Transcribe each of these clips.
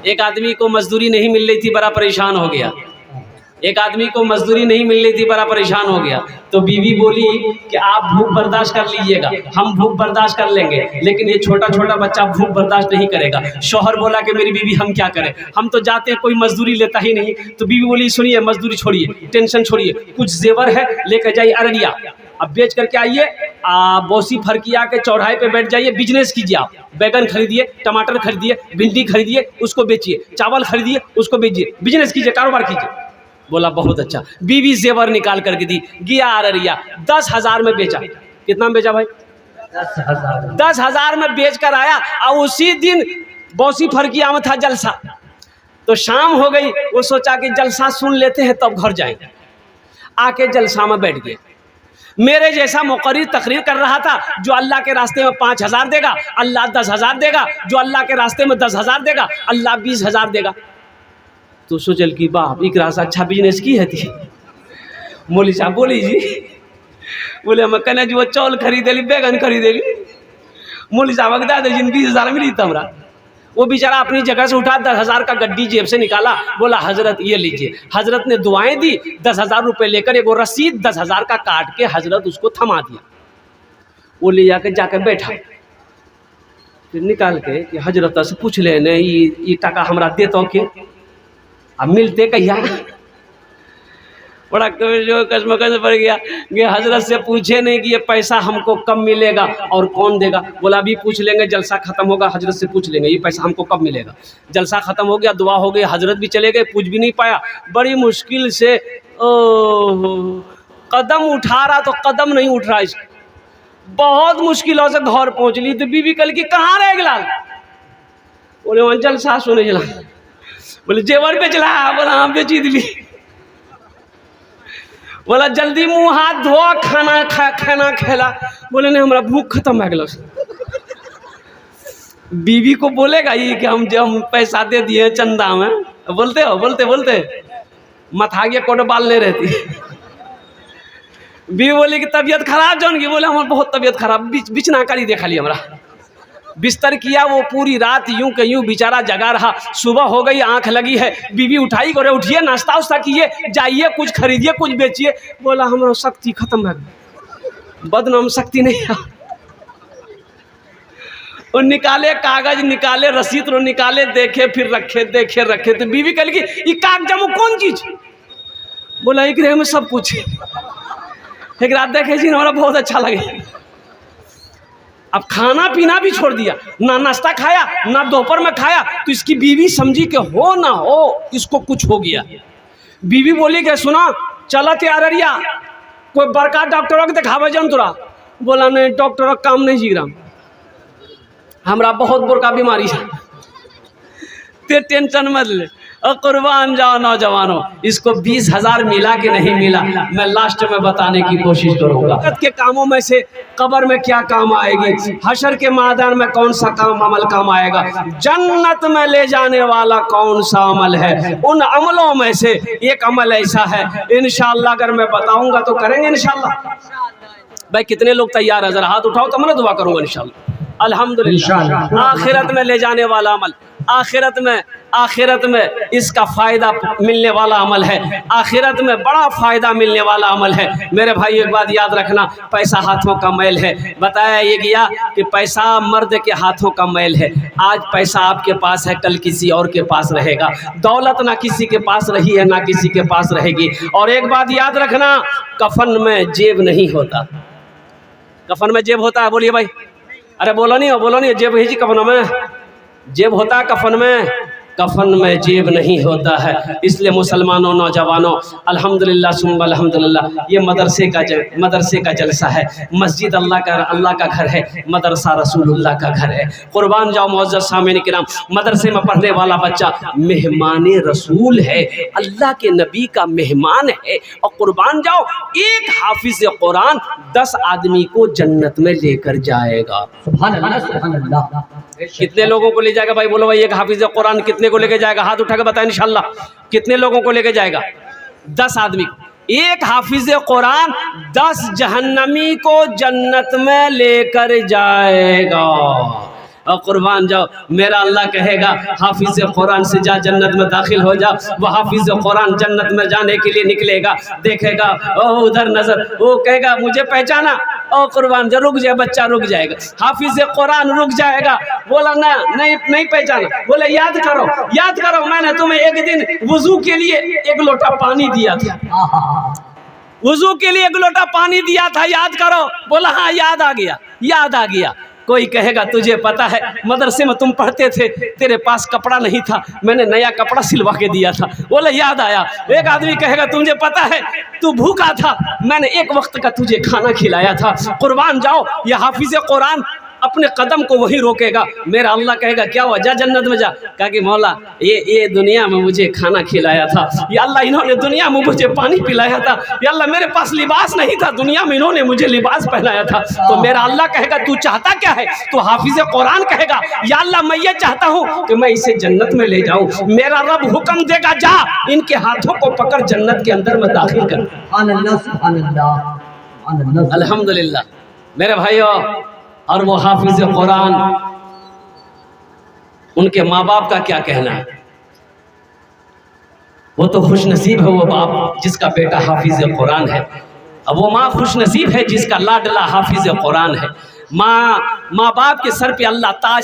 एक आदमी को मजदूरी नहीं मिल रही थी, बड़ा परेशान हो गया। एक आदमी को मजदूरी नहीं मिल रही थी, बड़ा परेशान हो गया। तो बीवी बोली कि आप भूख बर्दाश्त कर लीजिएगा, हम भूख बर्दाश्त कर लेंगे, लेकिन ये छोटा छोटा बच्चा भूख बर्दाश्त नहीं करेगा। शौहर बोला कि मेरी बीवी हम क्या करें, हम तो जाते हैं, कोई मजदूरी लेता ही नहीं। तो बीवी बोली सुनिए, मजदूरी छोड़िए, टेंशन छोड़िए, कुछ जेवर है लेकर जाइए अररिया, अब बेच करके आइए, बोसी फरकिया के चौराहे पे बैठ जाइए, बिजनेस कीजिए। आप बैगन खरीदिए, टमाटर खरीदिए, भिंडी खरीदिए, उसको बेचिए, चावल खरीदिए, उसको बेचिए, बिजनेस कीजिए, कारोबार कीजिए। बोला बहुत अच्छा। बीवी जेवर निकाल करके दी, गया अररिया, 10,000 में बेचा। कितना में बेचा भाई? 10,000। 10,000 में बेच कर आया और उसी दिन बोसी फरकिया में था जलसा। तो शाम हो गई, वो सोचा कि जलसा सुन लेते हैं तब घर जाएंगे। आके जलसा में बैठ गए। मेरे जैसा मुकर्रिर तकरीर कर रहा था, जो अल्लाह के रास्ते में 5,000 देगा अल्लाह 10,000 देगा, जो अल्लाह के रास्ते में 10,000 देगा अल्लाह 20,000 देगा। तो सोचल कि बाप एक रास्ता अच्छा बिजनेस की है थी। मौली साहब बोली जी, बोले हम कहने जी वो चौल खरीदेली, बैगन खरीदेली। मौली साहब बता दे जिन 20,000 मिली था हमरा। वो बेचारा अपनी जगह से उठा, 10,000 का गड्डी जेब से निकाला, बोला हजरत ये लीजिए। हजरत ने दुआएं दी, 10,000 रुपये लेकर एगो रसीद 10,000 का काट के हजरत उसको थमा दिया। वो ले जाकर जाकर बैठा, फिर निकाल के कि हजरत से पूछ ले ने ये टका हमरा दे तो के अब मिलते कहिया। बड़ा जो कसमकस पड़ गया कि हजरत से पूछे नहीं कि ये पैसा हमको कब मिलेगा और कौन देगा। बोला अभी पूछ लेंगे, जलसा खत्म होगा हजरत से पूछ लेंगे ये पैसा हमको कब मिलेगा। जलसा खत्म हो गया, दुआ हो गई, हजरत भी चले गए, पूछ भी नहीं पाया। बड़ी मुश्किल से कदम उठा रहा तो कदम नहीं उठ रहा, इसको बहुत मुश्किलों से घर पहुँच ली। तो बीवी कल की कहाँ रह गया? बोले वहाँ जलसा सुने चला। बोले जेवर पे चला, बोला हाँ बेची दिली। बोला जल्दी मुंह हाथ धो, खाना खेला। बोले नहीं हमारा भूख खत्म हो गया। बीवी को बोलेगा ये कि हम पैसा दे दिए चंदा में, बोलते हो बोलते मथागिया कोट बाल नहीं रहती। बीवी बोली कि तबीयत खराब जौन की। बोले हमारा बहुत तबीयत खराब, बिछना करी देखा ली हमारा, बिस्तर किया। वो पूरी रात यूं के यूं बेचारा जगा रहा। सुबह हो गई, आंख लगी है, बीवी उठाई, बोले उठिए नाश्ता उस्ता कीजिए, जाइए कुछ खरीदिए कुछ बेचिए। बोला हमारा शक्ति खत्म है, बदनाम शक्ति नहीं है। और निकाले कागज, निकाले रसीद निकाले, देखे फिर रखे, देखे रखे। तो बीवी कह लगी ये कागज में कौन चीज? बोला एक में सब कुछ। एक रात देखे जी हमारा बहुत अच्छा लगे। अब खाना पीना भी छोड़ दिया, ना नाश्ता खाया ना दोपहर में खाया। तो इसकी बीवी समझी कि हो ना हो इसको कुछ हो गया। बीवी बोली कि सुना चला अररिया, कोई बड़का डॉक्टर के दिखावे जन तोरा। बोला नहीं डॉक्टर का काम नहीं जी रहा, हमरा बहुत बड़का बीमारी है, ते टेंशन मत ले। और कुर्बान जाओ नौजवानों, इसको 20,000 मिला कि नहीं मिला मैं लास्ट में बताने की कोशिश करूंगा। के कामों में से कब्र में क्या काम आएगी, हशर के मैदान में कौन सा अमल काम आएगा, जन्नत में ले जाने वाला कौन सा अमल है। उन अमलों में से एक अमल ऐसा है, इंशाअल्लाह अगर मैं बताऊंगा तो करेंगे इंशाअल्लाह। भाई कितने लोग तैयार है? जरा हाथ उठाओ तो मैं दुआ करूंगा इंशाअल्लाह। अल्हम्दुलिल्लाह। आखिरत में ले जाने वाला अमल, आखिरत में इसका फ़ायदा मिलने वाला अमल है, आखिरत में बड़ा फ़ायदा मिलने वाला अमल है। मेरे भाई एक बात याद रखना, पैसा हाथों का मैल है। बताया ये गया कि पैसा मर्द के हाथों का मैल है। आज पैसा आपके पास है, कल किसी और के पास रहेगा। दौलत ना किसी के पास रही है ना किसी के पास रहेगी। और एक बात याद रखना, कफन में जेब नहीं होता। कफन में जेब होता है? बोलिए भाई, अरे बोलो नहीं, जेब भेजी कफन में, जेब होता है कफन में, कफन में जेब नहीं होता है। इसलिए मुसलमानों नौजवानों अल्हम्दुलिल्लाह सुम्मा अल्हम्दुलिल्लाह, ये मदरसे का जलसा है। मस्जिद अल्लाह का घर है, मदरसा रसूलुल्लाह का घर है। कुर्बान जाओ मुअज़्ज़ज़ सामीन किराम, मदरसे में पढ़ने वाला बच्चा मेहमान रसूल है, अल्लाह के नबी का मेहमान है। और कुर्बान जाओ एक हाफिज़ कुरान 10 आदमी को जन्नत में लेकर जाएगा। सुभान अल्लाह, सुभान अल्लाह। कितने लोगों को ले जाएगा भाई? बोलो भाई, एक हाफिज़ कुरान कितने को लेके जाएगा? हाथ उठा के बताएं इंशाअल्लाह। कितने लोगों को लेके जाएगा? 10 आदमी। एक हाफिज़ कुरान 10 जहन्नमी को जन्नत में लेकर जाएगा। और कुर्बान जाओ, मेरा अल्लाह कहेगा हाफिज कुरान से जा जन्नत में दाखिल हो जा। वो हाफिज कुरान जन्नत में जाने के लिए निकलेगा, देखेगा ओ उधर नजर, वो कहेगा मुझे पहचाना, ओ कुर्बान जा, रुक जाए बच्चा, रुक जाएगा। हाफिज कुरान रुक जाएगा, बोला ना नहीं पहचाना, बोले याद करो मैंने तुम्हें एक दिन वुजू के लिए एक लोटा पानी दिया था, वुजू के लिए एक लोटा पानी दिया था, याद करो। बोला हाँ याद आ गया। कोई कहेगा तुझे पता है मदरसे में तुम पढ़ते थे, तेरे पास कपड़ा नहीं था, मैंने नया कपड़ा सिलवा के दिया था, बोले याद आया। एक आदमी कहेगा तुझे पता है तू भूखा था, मैंने एक वक्त का तुझे खाना खिलाया था। कुर्बान जाओ, ये हाफिज कुरान अपने कदम को वही रोकेगा। मेरा अल्लाह कहेगा क्या हुआ, जा जन्नत में जा। कहा कि मौला ये दुनिया में मुझे खाना खिलाया था, या अल्लाह इन्होंने दुनिया में मुझे पानी पिलाया था, या अल्लाह मेरे पास लिबास नहीं था, दुनिया में इन्होंने मुझे लिबास पहनाया था। तो मेरा अल्लाह कहेगा तू चाहता क्या है, तो हाफिज कुरान कहेगा या अल्लाह मैं ये चाहता हूँ कि मैं इसे जन्नत में ले जाऊँ। मेरा रब हुक्म देगा जा इनके हाथों को पकड़ जन्नत के अंदर में दाखिल कर। अल्हम्दुलिल्लाह मेरे भाइयों, और वो हाफिज कुरान, उनके माँ बाप का क्या कहना है, वो तो खुश नसीब है वो बाप जिसका बेटा हाफिज कुरान है। अब वो माँ खुश नसीब है जिसका लाडला हाफिज कुरान है। माँ बाप के सर पे अल्लाह ताज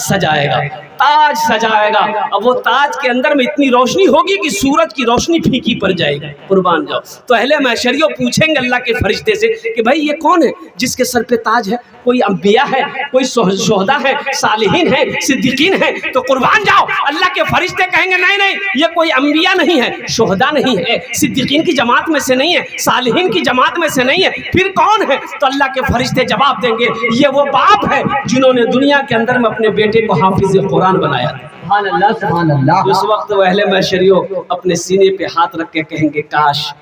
सजाएगा। अब वो ताज के अंदर में इतनी रोशनी होगी कि सूरज की रोशनी फीकी पड़ जाएगी। कुर्बान जाओ। तो अहले महशरियों पूछेंगे अल्लाह के फरिश्ते से कि भाई ये कौन है जिसके सर पे ताज है, कोई अंबिया है, कोई शोहदा है, सालिहीन है, सिद्दीकीन है। तो कुर्बान जाओ, अल्लाह के फरिश्ते कहेंगे नहीं ये कोई अंबिया नहीं है, शोहदा नहीं है, सिद्दीकीन की जमात में से नहीं है, सालिहीन की जमात में से नहीं है, फिर कौन है? तो अल्लाह के फरिश्ते जवाब देंगे ये वो बाप है जिन्होंने दुनिया के अंदर में अपने बेटे को हाफिज कुरान बनाया। उस वक्त वो अहले महशरियों अपने सीने पे हाथ रख के कहेंगे काश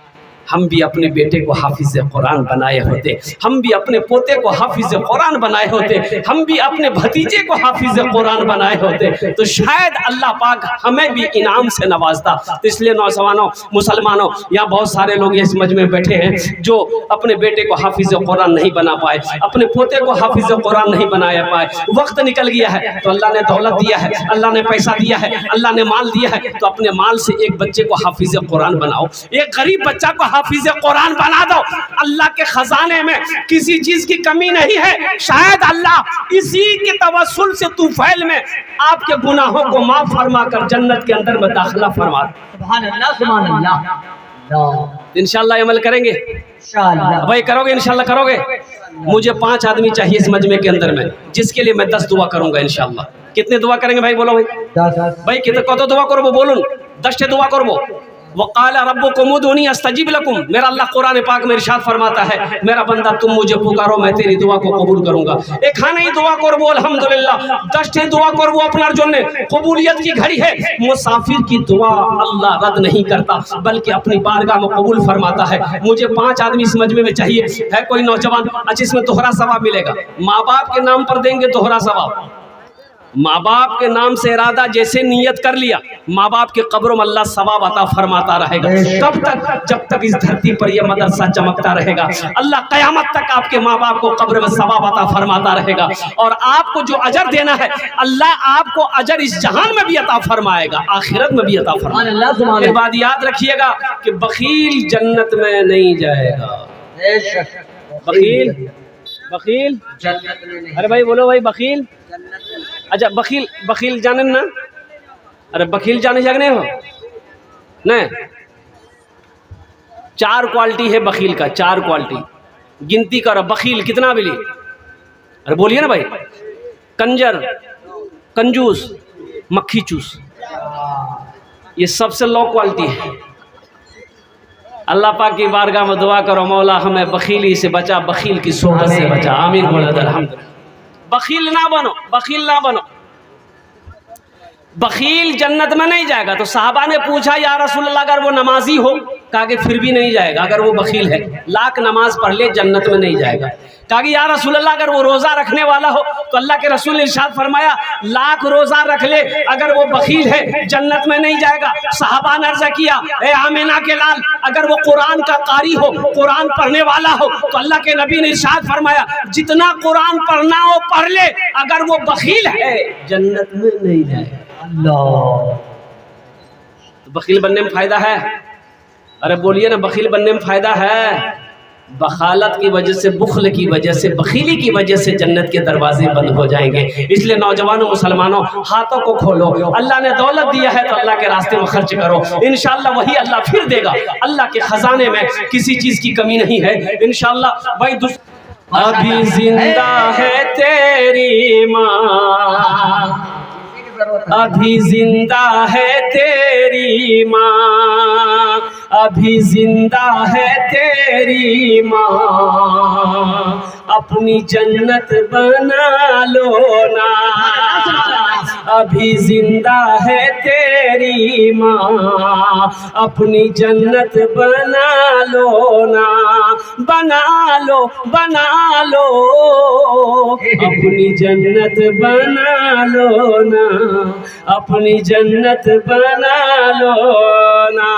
हम भी अपने बेटे को हाफिज कुरान बनाए होते, हम भी अपने पोते को हाफिज कुरान बनाए होते, हम भी अपने भतीजे को हाफिज कुरान बनाए होते, तो शायद अल्लाह पाक हमें भी इनाम से नवाजता। तो इसलिए नौजवानों, मुसलमानों, यहाँ बहुत सारे लोग इस मजमे में बैठे हैं जो अपने बेटे को हाफिज कुरान नहीं बना पाए, अपने पोते को हाफिज कुरान नहीं बनाया पाए। वक्त निकल गया है तो अल्लाह ने दौलत दिया है, अल्लाह ने पैसा दिया है, अल्लाह ने माल दिया है, तो अपने माल से एक बच्चे को हाफिज कुरान बनाओ, एक गरीब बच्चा को हाफिज कुरान बना दो। अल्लाह के खजाने में किसी चीज की कमी नहीं है। शायद अल्लाह इसी के तवस्सुल से तूफैल में आपके गुनाहों को माफ फरमा कर जन्नत के अंदर में दाखिला फरमा। सुभान अल्लाह, सुभान अल्लाह। इंशाअल्लाह अमल करेंगे, भाई करोगे, इंशाअल्लाह करोगे। मुझे 5 आदमी चाहिए इस मजमे के अंदर में, जिसके लिए मैं 10 दुआ करूंगा इंशाअल्लाह। कितने दुआ करेंगे भाई, बोलो भाई कितने कत दुआ करबो बोलून, 10 दुआ करबो। वक़ाल रब्बुकुम उदूनी अस्तजिब लकुम। मेरा अल्लाह कुरान पाक में इरशाद फरमाता है मेरा बंदा तुम मुझे पुकारो मैं तेरी दुआ को कबूल करूंगा। एक खाने दुआ करबो अल्हम्दुलिल्लाह, 10 दुआ करबो अपनार जन्ने। कबूलियत की घड़ी है, मुसाफिर की दुआ अल्लाह रद्द नहीं करता बल्कि अपनी बारगाह में कबूल फरमाता है। मुझे 5 आदमी इस मजमे में चाहिए। है कोई नौजवान? अच्छा इसमें दोहरा सवाब मिलेगा, माँ बाप के नाम पर देंगे दोहरा सवाब। माँ बाप के नाम से इरादा जैसे नियत कर लिया, माँ बाप के कब्रों में अल्लाह सवाब अता फरमाता रहेगा। कब तक? जब तक इस धरती पर यह मदरसा चमकता रहेगा। अल्लाह कयामत तक आपके माँ बाप को कब्र में सवाब अता फरमाता रहेगा। और आपको जो अजर देना है अल्लाह आपको अजर इस जहान में भी अता फरमाएगा, आखिरत में भी अता फरमाएगा। फिर बात याद रखिएगा कि बखील जन्नत में नहीं जाएगा। बखील जन्नत में नहीं। अरे भाई बोलो भाई, बखील। अच्छा बखील जाने ना? अरे बखील जाने जागने हो नहीं? 4 क्वालिटी है बखील का, 4 क्वालिटी गिनती करो। बखील कितना बिली? अरे बोलिए ना भाई। कंजर, कंजूस, मक्खी चूस, ये सबसे लो क्वालिटी है। अल्लाह पाक की बारगाह में दुआ करो मौला हमें बखीली से बचा, बखील की सोहबत से बचा। आमीन बोलो अल्हम्दुलिल्लाह। बखील ना बनो, बखील ना बनो। बखील जन्नत में नहीं जाएगा। तो साहबा ने पूछा या रसूलल्लाह अगर वो नमाजी हो, कहा कि फिर भी नहीं जाएगा। अगर वो बखील है, लाख नमाज पढ़ ले जन्नत में नहीं जाएगा। कहा कि या रसूलल्लाह अगर वो रोज़ा रखने वाला हो, तो अल्लाह के रसूल ने इरशाद फरमाया लाख रोज़ा रख ले, अगर वो बखील है जन्नत में नहीं जाएगा। साहबा ने अर्ज़ किया ए आमिना के लाल, अगर वो कुरान का कारी हो, कुरान पढ़ने वाला हो, तो अल्लाह के नबी ने इरशाद फरमाया जितना कुरान पढ़ना हो पढ़ ले, अगर वो बखील है जन्नत में नहीं जाएगा। अल्लाह, तो बखील बनने में फायदा है? अरे बोलिए ना, बखील बनने में फायदा है? बखालत की वजह से, बुखल की वजह से, बखीली की वजह से जन्नत के दरवाजे बंद हो जाएंगे। इसलिए नौजवानों, मुसलमानों, हाथों को खोलो। अल्लाह ने दौलत दिया है तो अल्लाह के रास्ते में खर्च करो, इंशाअल्लाह वही अल्लाह फिर देगा। अल्लाह के खजाने में किसी चीज़ की कमी नहीं है इंशाअल्लाह। भाई अभी जिंदा है तेरी माँ, अभी जिंदा है तेरी माँ, अभी जिंदा है तेरी माँ, अपनी जन्नत बना लो ना। अभी जिंदा है तेरी माँ, अपनी जन्नत बना लो ना, बना लो, बना लो, अपनी जन्नत बना लो ना, अपनी जन्नत बना लो ना।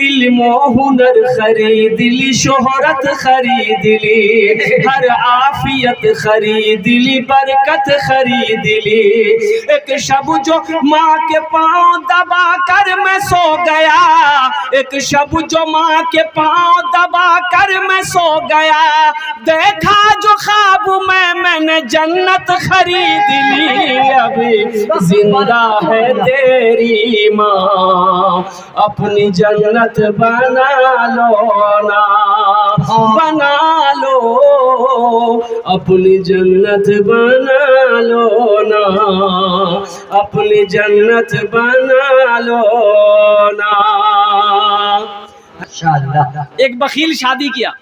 इल्मो हुनर खरीद ली, शोहरत खरीद ली, हर आफियत खरीद ली, बरकत खरीद ली। एक शब जो माँ के पाँव दबा कर मैं सो गया, एक शब जो माँ के पाँव दबा कर मैं सो गया, देखा जो ख्वाब में मैंने जन्नत खरीद ली। अभी जिंदा है तेरी माँ, अपनी जन्नत बना लो ना, बना लो, अपनी जन्नत बना लो ना, अपनी जन्नत बना लो ना। एक बखील शादी किया,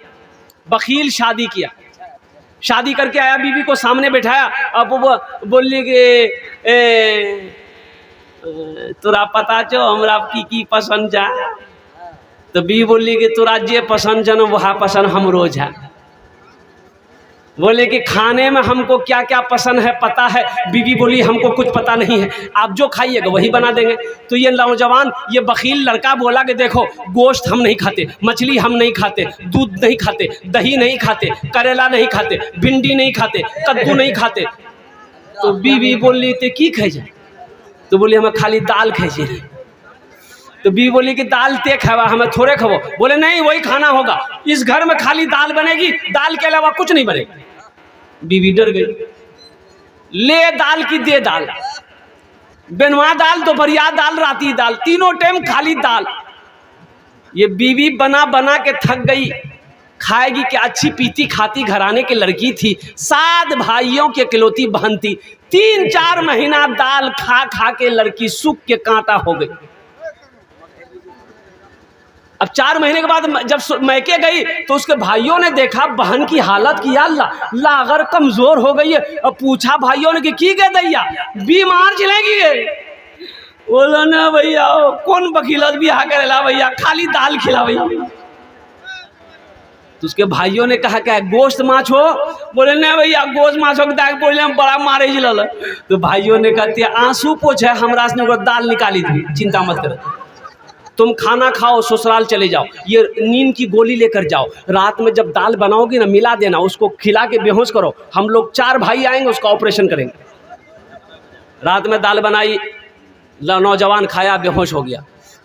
बखील शादी किया, शादी करके आया, बीवी को सामने बैठाया। अब वो बोली कि तोरा पता चो हमरा की पसंद जा? तो बीवी बोली कि तोरा जे पसंद जन वह पसंद हम रोज है। बोले कि खाने में हमको क्या क्या पसंद है पता है? बीवी बोली हमको कुछ पता नहीं है, आप जो खाइएगा वही बना देंगे। तो ये नौजवान, ये बखील लड़का बोला कि देखो गोश्त हम नहीं खाते, मछली हम नहीं खाते, दूध नहीं खाते, दही नहीं खाते, करेला नहीं खाते, भिंडी नहीं खाते, कद्दू नहीं खाते। तो बीवी बोली तो की खाई जाए? तो बोली हमें खाली दाल खाई। तो बीवी बोली कि दाल ते खावा, हमें थोड़े खाओ। बोले नहीं, वही खाना होगा, इस घर में खाली दाल बनेगी, दाल के अलावा कुछ नहीं बनेगा। बीवी डर गई, ले दाल की दे दाल, बनवा दाल, दोपहरिया दाल, राती दाल, तीनों टाइम खाली दाल। ये बीवी बना बना के थक गई, खाएगी क्या? अच्छी पीती खाती घराने की लड़की थी, 7 भाइयों के इकलौती बहन थी। 3-4 महीना दाल खा खा के लड़की सूख के कांटा हो गई। अब 4 महीने के बाद जब मैके गई तो उसके भाइयों ने देखा बहन की हालत की, अल्लाह लागर कमजोर हो गई है। अब पूछा भाइयों ने कि की गए दैया बीमार चलेगी? बोलो ना भैया, कौन बकीलत भी आ करेला भैया, खाली दाल खिला भैया। तो उसके भाइयों ने कहा क्या गोश्त माछ हो? बोले नहीं भैया, गोश्त माछ हो बोले बड़ा मारे जिल। तो भाइयों ने कहते आंसू पोछे हमरा से दाल निकाली थी, चिंता मत करो, तुम खाना खाओ, ससुराल चले जाओ, ये नींद की गोली लेकर जाओ, रात में जब दाल बनाओगी ना मिला देना, उसको खिला के बेहोश करो, हम लोग 4 भाई आएंगे, उसका ऑपरेशन करेंगे। रात में दाल बनाई, नौजवान खाया, बेहोश हो गया।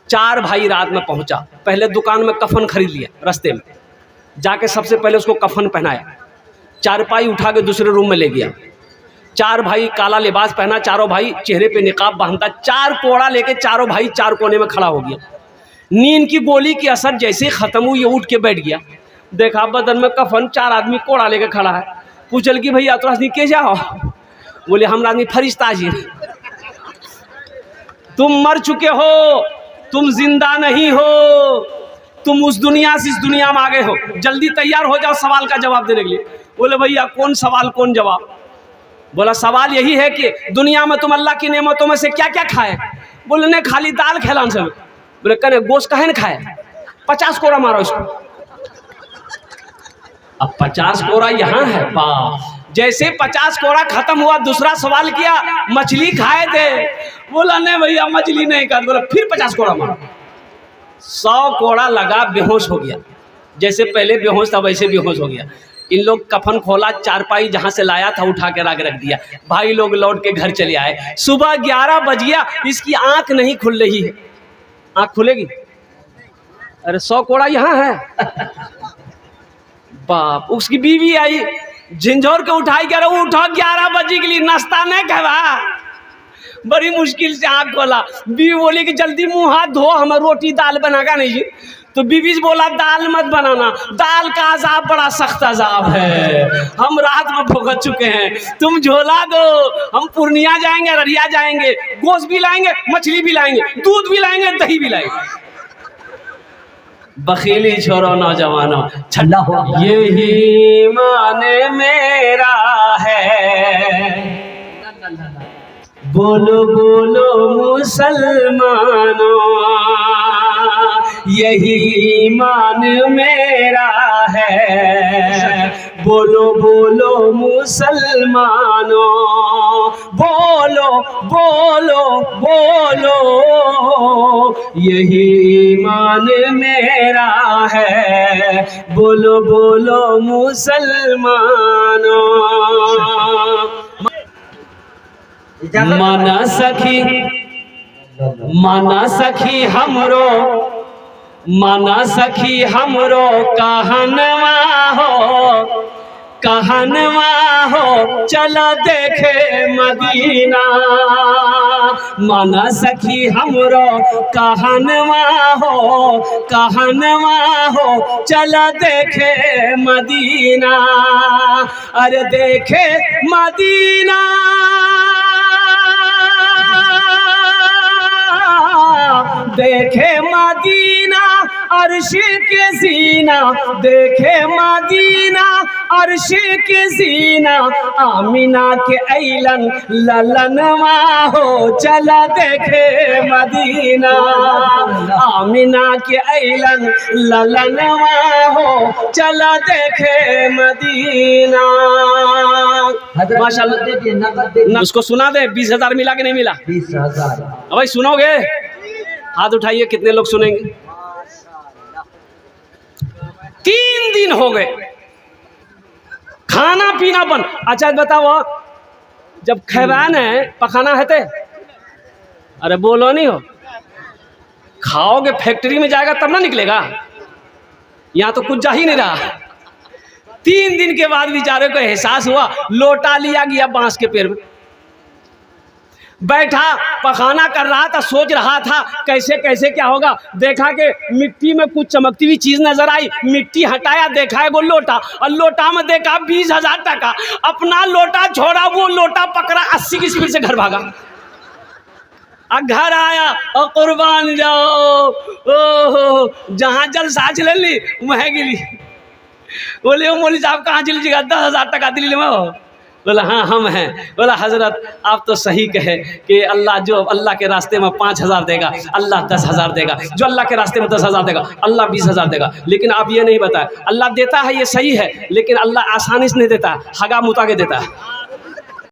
4 भाई रात में पहुंचा, पहले दुकान में कफन खरीद लिया, रास्ते में जाके सबसे पहले उसको कफन पहनाया, चारपाई उठा के दूसरे रूम में ले गया। 4 भाई काला लिबास पहना, चारों भाई चेहरे पे निकाब बांधता, 4 कोड़ा लेके चारों भाई 4 कोने में खड़ा हो गया। नींद की गोली की असर जैसे खत्म हुई, ये उठ के बैठ गया, देखा बदन में कफन, 4 आदमी कोड़ा लेके खड़ा है। पूछल कि भैया तो राजनी के जाओ? बोले हम राजनी फरिश्ता जी, तुम मर चुके हो, तुम जिंदा नहीं हो, तुम उस दुनिया से इस दुनिया में आ गए हो, जल्दी तैयार हो जाओ सवाल का जवाब देने के लिए। बोले भैया कौन सवाल कौन जवाब? बोला सवाल यही है कि दुनिया में तुम अल्लाह की नेमतों में से क्या क्या खाए? बोले नहीं खाली दाल खेलान सब। बोले कने गोश्त काहे न खाए? 50 कोड़ा मारो इसको। अब 50 कोड़ा यहाँ है बाप। जैसे 50 कोड़ा खत्म हुआ दूसरा सवाल किया मछली खाए थे? बोला नहीं भैया मछली नहीं खाते। बोला फिर 50 कोड़ा मारो। 100 कोड़ा लगा, बेहोश हो गया। जैसे पहले बेहोश था वैसे बेहोश हो गया। इन लोग कफन खोला, चारपाई जहाँ से लाया था उठा के रख दिया। भाई लोग लौट के घर चले आए। सुबह 11 बज गया, इसकी आंख नहीं खुल रही है। आंख खुलेगी? अरे 100 कोड़ा यहाँ है बाप। उसकी बीवी आई, झिंझोर के उठाई कह रहा उठो 11 बजे के लिए नाश्ता नहीं खावा। बड़ी मुश्किल से आँख खोला। बीवी बोली कि जल्दी मुंह हाथ धो, हमें रोटी दाल बनागा नहीं। तो बीवी बोला दाल मत बनाना, दाल का अजाब बड़ा सख्त अजाब है, हम रात में भुगत चुके हैं। तुम झोला दो, हम पूर्णिया जाएंगे, अररिया जाएंगे, गोश्त भी लाएंगे, मछली भी लाएंगे, दूध भी लाएंगे, दही भी लाएंगे। बखीली छोरो नौजवानों, छल्ला हो यही माने मेरा है। बोलो बोलो मुसलमानों, यही ईमान मेरा है। बोलो बोलो मुसलमानों, बोलो बोलो बोलो, यही ईमान मेरा है। बोलो बोलो मुसलमानों। माना सखी हमरो, माना सखी हमरो कहनवा हो, चला देखे मदीना। माना सखी हमरो कहनवा हो, चला देखे मदीना। अरे देखे मदीना, देखे मदीना अर्श के सीना, देखे मदीना अर्श के सीना। आमिना के ऐलन ललनवा हो, चला देखे मदीना। आमिना के ऐलन ललनवा हो, चला देखे मदीना। माशाल्लाह। उसको सुना दे 20,000 मिला कि नहीं मिला? 20,000। भाई सुनोगे? हाथ उठाइए, कितने लोग सुनेंगे? 3 दिन हो गए, खाना पीना बंद। अच्छा बताओ, जब खैबान है पखाना है ते? अरे बोलो नहीं हो, खाओगे फैक्ट्री में जाएगा तब ना निकलेगा। यहाँ तो कुछ जा ही नहीं रहा। 3 दिन के बाद बेचारे को एहसास हुआ, लोटा लिया गया बांस के पेड़ में, बैठा पखाना कर रहा था, सोच रहा था कैसे कैसे क्या होगा। देखा कि मिट्टी में कुछ चमकती हुई चीज नजर आई, मिट्टी हटाया, देखा है वो लोटा, और लोटा में देखा 20,000 टका। अपना लोटा छोड़ा, वो लोटा पकड़ा, 80 की स्पीड से घर भागा। घर आया और कुर्बान जाओ, ओहो जहाँ जलसा चल ली वह गिली। बोले मौलवी साहब कहाँ चली जगह? 10,000 टका दिल्ली में। बोला हाँ हम हैं। बोला हजरत आप तो सही कहे कि अल्लाह जो अल्लाह के रास्ते में 5,000 देगा, अल्लाह 10,000 देगा। जो अल्लाह के रास्ते में 10,000 देगा, अल्लाह 20,000 देगा। लेकिन आप ये नहीं बताए, अल्लाह देता है ये सही है, लेकिन अल्लाह आसानी से नहीं देता, हगा मुता के देता है।